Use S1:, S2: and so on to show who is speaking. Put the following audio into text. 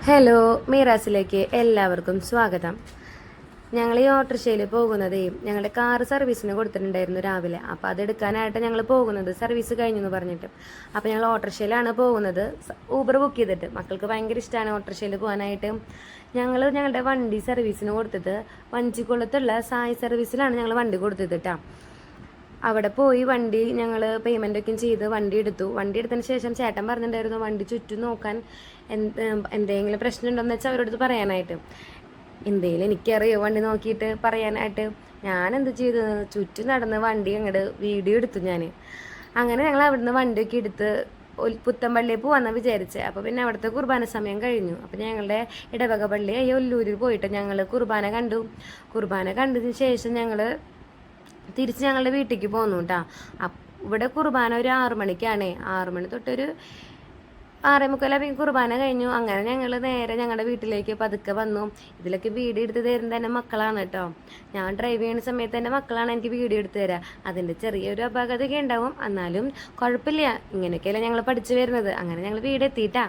S1: Hello, മീറാസിലേക്ക് എല്ലാവർക്കും സ്വാഗതം. ഞങ്ങൾ ഈ ഓട്ടോറിക്ഷയിൽ പോകുന്നത് ഞങ്ങളുടെ കാറ് സർവീസിന് കൊടുത്തിട്ടുണ്ടായിരുന്നു രാവിലെ. അപ്പോൾ അതെടുക്കാനായിട്ട് ഞങ്ങൾ പോകുന്നത് സർവീസ് കഴിഞ്ഞു എന്ന് പറഞ്ഞിട്ട്. അപ്പോൾ ഞങ്ങൾ ഓട്ടോറിക്ഷയിലാണ് പോകുന്നത്, ഊബർ ബുക്ക് ചെയ്തിട്ട്. മക്കൾക്ക് ഭയങ്കര ഇഷ്ടമാണ് ഓട്ടോറിക്ഷയിൽ പോകാനായിട്ട്. ഞങ്ങളുടെ വണ്ടി സർവീസിന് കൊടുത്തത് വഞ്ചിക്കുളത്തുള്ള സായി സർവീസിലാണ് ഞങ്ങൾ വണ്ടി കൊടുത്തത് കേട്ടോ. അവിടെ പോയി വണ്ടി ഞങ്ങൾ പേയ്മെൻറ്റൊക്കെ ചെയ്ത് വണ്ടി എടുത്തു. വണ്ടി എടുത്തതിന് ശേഷം ചേട്ടൻ പറഞ്ഞിട്ടുണ്ടായിരുന്നു വണ്ടി ചുറ്റും നോക്കാൻ, എന്തെങ്കിലും പ്രശ്നമുണ്ടോയെന്ന് വെച്ചാൽ അവരോട് പറയാനായിട്ട്. എന്തെങ്കിലും എനിക്കറിയോ വണ്ടി നോക്കിയിട്ട് പറയാനായിട്ട്. ഞാൻ എന്ത് ചെയ്തു, ചുറ്റും നടന്ന് വണ്ടി അങ്ങോട്ട് വീഡിയോ എടുത്തു ഞാൻ. അങ്ങനെ ഞങ്ങൾ അവിടുന്ന് വണ്ടിയൊക്കെ എടുത്ത് പുത്തമ്പള്ളിയിൽ പോകാമെന്നാണ് വിചാരിച്ചത്. അപ്പോൾ പിന്നെ അവിടുത്തെ കുർബാന സമയം കഴിഞ്ഞു. അപ്പോൾ ഞങ്ങളുടെ ഇടവക പള്ളി ഒല്ലൂരിൽ പോയിട്ട് ഞങ്ങൾ കുർബാന കണ്ടു. കുർബാന കണ്ടതിന് ശേഷം ഞങ്ങൾ തിരിച്ച് ഞങ്ങളുടെ വീട്ടിലേക്ക് പോന്നു കേട്ടോ. ഇവിടെ കുർബാന ഒരു 6 മണിക്കാണ്. 6 മണി തൊട്ടൊരു 6:45 കുർബാന കഴിഞ്ഞു. അങ്ങനെ ഞങ്ങൾ നേരെ ഞങ്ങളുടെ വീട്ടിലേക്ക് പതുക്കെ വന്നു. ഇതിലൊക്കെ വീഡിയോ എടുത്ത് തരുന്നത് എൻ്റെ മക്കളാണ് കേട്ടോ. ഞാൻ ഡ്രൈവ് ചെയ്യുന്ന സമയത്ത് എൻ്റെ മക്കളാണ് എനിക്ക് വീഡിയോ എടുത്ത് തരിക. അതിൻ്റെ ചെറിയൊരു അപാകതയൊക്കെ ഉണ്ടാവും, എന്നാലും കുഴപ്പമില്ല. ഇങ്ങനെയൊക്കെയല്ലേ ഞങ്ങൾ പഠിച്ചു വരുന്നത്. അങ്ങനെ ഞങ്ങൾ വീട് എത്തിയിട്ടാ.